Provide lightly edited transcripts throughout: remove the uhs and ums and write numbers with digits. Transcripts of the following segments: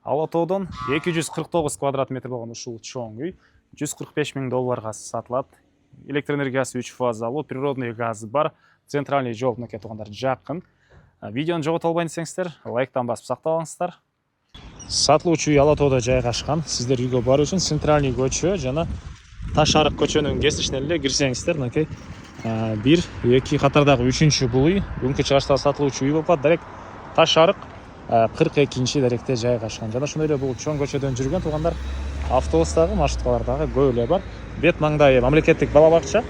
Алатаудон 249 квадрат метр болған ушул чоң үй $145,000 сатылат. Электр энергиясы 3 фазалуу, природный газы бар, центральный жол мынакей туугандар жакын. Видеону жогото албайын десеңиздер, лайктан басып сактап алыңыздар. Сатылуучу үй Алатауда жайгашкан. Сиздер үйгө баруу үчүн центральный көчө жана Таш арык көчөнүн кесишинен эле кирсеңиздер, мынакей 1-2 катардагы 3-чү бул үй. Бүгүнкү чыгышта сатылуучу үй болуп атат. Таш арык 42-чи даректе жайгашкан. Жана ошондой эле бул чоң көчөдөн жүргөн туугандар автобустагы, маршруткалардагы көп эле бар. Бет маңдайы мамлекеттик бала бакча.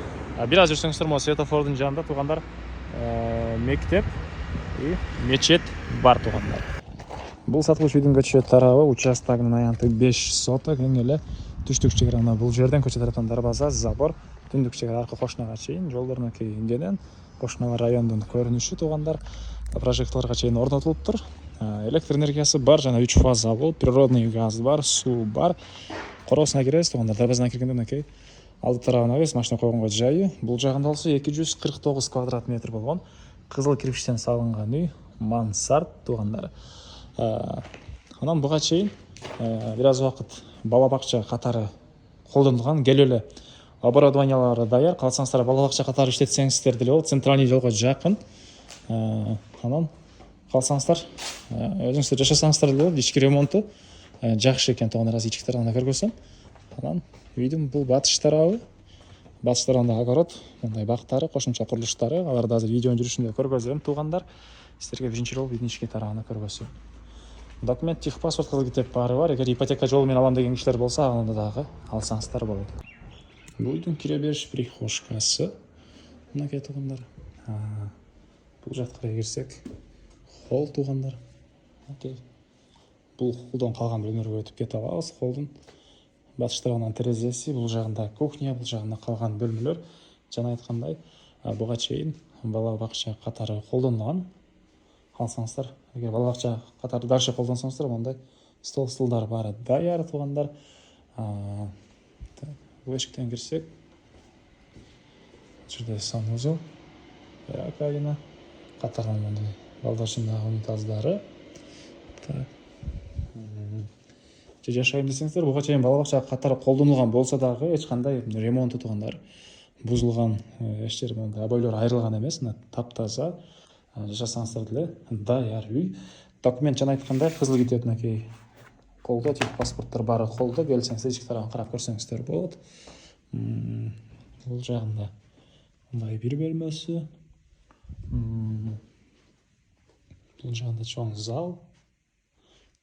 Бир аз жүрсөңүздөр, могу светофордун жанында туугандар мектеп и мечет бар туугандар. Бул сатылуучу үйдүн көчө тарабы участогунун аянты 5 соток, эң эле түштүк чегара бул жерден көчө тараптан дарбаза, забор, түндүк чегара аркы кошунага чейин жолдордун кийингенен кошунага райондун көрүнүшү туугандар прожекторлорго чейин орнотулуптур. Электр энергиясы бар жана 3 фазалуу, природный газ бар, суу бар. Короосуна киребиз туугандар, дарбазадан киргенде мынакей алды тарабына биз машина койгонго жайы. Бул жагында болсо 249 квадрат метр болгон кызыл кирпичтен салынган үй, мансард туугандар. Анан буга чейин бир аз убакыт бала бакча катары колдонулган, келип эле оборудованиялары даяр. Кааласаңыздар бала бакча катары иштетсеңиздер деле болот, центральный жолго жакын. Анан кааласаңыздар өзүңүздөр жашасаңыздар деле болот. Ички ремонту жакшы экен туугандар, азыр ички тарабына көргөзсөм. Анан үйдүн бул батыш тарабы, батыш тарабында огород, мындай бактары, кошумча курулуштары, аларды азыр видеонун жүрүшүндө көргөзөм туугандар. Сиздерге биринчи жолу үйдүн ички тарабына көргөзөм. Документ, техпаспорт, китеп баары бар. Эгер ипотека жолу менен алам деген кишилер болсо, аны дагы алсаңыздар болот. Бул үйдүн кире бериш прихожкасы. Мынакей туугандар. Бул жакка кирсек, холл туугандар. Окей. Бул холлдон калган бөлмөлөргө өтүп кете алабыз. Холлдун батыш тарабынан терезеси, бул жагында кухня, бул жагында калган бөлмөлөр. Жана айткандай, буга чейин бала бакча катары колдонулган. Алсаңыздар, эгер бала бакча катары дальше колдонсоңуздар, мондай стол-стулдар баары даяр туугандар. Бул эшиктен кирсек, жерде санузел, раковина, катарынан мондай балдашындагы унитаздары. Же жашайм десеңиздер, буга чейин бала бакча катары колдонулган болсо дагы эч кандай ремонту туугандар бузулган, эч жери мондай обойлор айрылган эмес, таптаза. Жашасаңыздар деле даяр үй. Документ жана айткандай кызыл китеп мынакей колдо, паспорттор баары колдо. Келсеңиздер ички тарабын карап көрсөңүздөр болот. Бул жагында мындай бир бөлмөсү. Бул жагында чоң зал.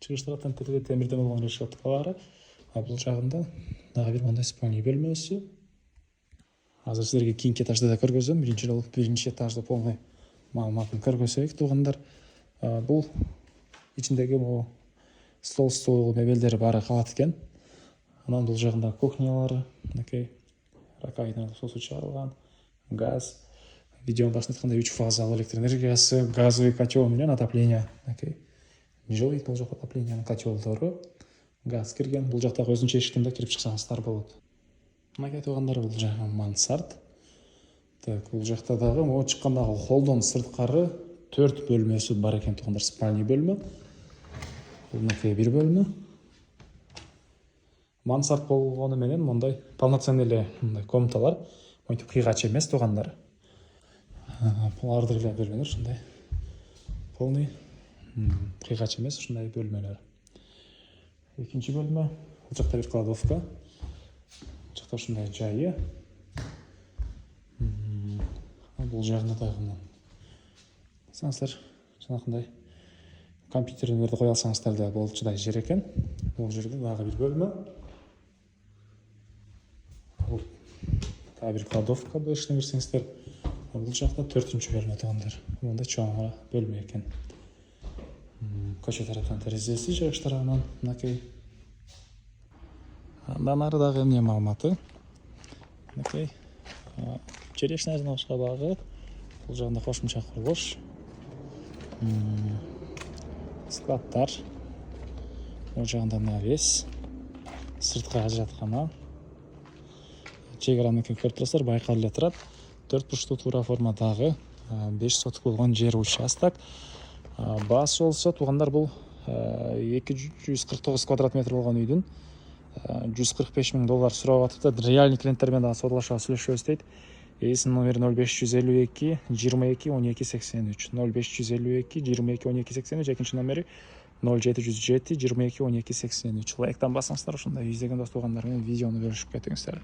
Чыгыш тараптан терезе темирден болгон решетка бар. Бул жагында дагы бир мындай спальный бөлмөсү. Азыр сиздерге кийинки этажды да көргөзөм. Биринчи этажды полный маалыматын көргөзөйүк туугандар. Бул ичиндеги могу стол мебелдери баары калат экен. Анан бул жагында кухнялары, мынакей раковина, суу чыгарылган, газ. Видеонун башында айткандай 3 фазалуу электр энергиясы, газовый котел менен отопление. Мынакей жылый бул жок отоплениянын котелдору, газ кирген. Бул жактагы өзүнчө эшиктен да кирип чыксаңыздар болот. Мынакей туугандар, бул жагы мансард. Бул жакта дагы могу чыккандагы холлдон сырткары 4 бөлмөсү бар экен туугандар, спальный бөлмө. Бул мынакей бир бөлмө. Мансард болгону менен мондай полноценный эле мындай комнаталар, монтип кыйгач эмес туугандар. Буларды эле бөлмөлөр ушундай полный кыйгач эмес, ушундай бөлмөлөр. Экинчи бөлмө, бул жакта бир кладовка. Бул жакта ушундай жайы. Бул жагында дагы саңыздар жанакындай компьютерлерди кое алсаңыздар да болчудай жер экен. Бул жерде дагы бир бөлмө. Бул дагы бир кладовка, бул эшиктен кирсеңиздер. Бул жакта 4-чү бөлмө туугандар. Мондай чоң бөлмө экен. Көчө тараптан терезеси, жыгыш тарабынан мынакей. Андан ары дагы эмне маалыматы? Мынакей черешня жана башка багы. Бул жагында кошумча курулуш. Складтар. Бул жагында навес. Сырткы ажыраткана. Чегараны көрүп турасыздар, байкал эле турат. 4 бурчтуу туура формадагы 5 соток болгон жер участок. Баасы болсо туугандар бул $249 квадрат метр болған үйден $145,000 сұрап жатыр. Реальный клиенттермен дағы сөйлесеміз дейді. Есім номері 0552 22 12 83 0552 22 12 83, екінші номері 0707 22 12 83. Лайктан басыңыздар, ошонда издеген дос туғандармен видеоны бөлүшүп кетиңиздер.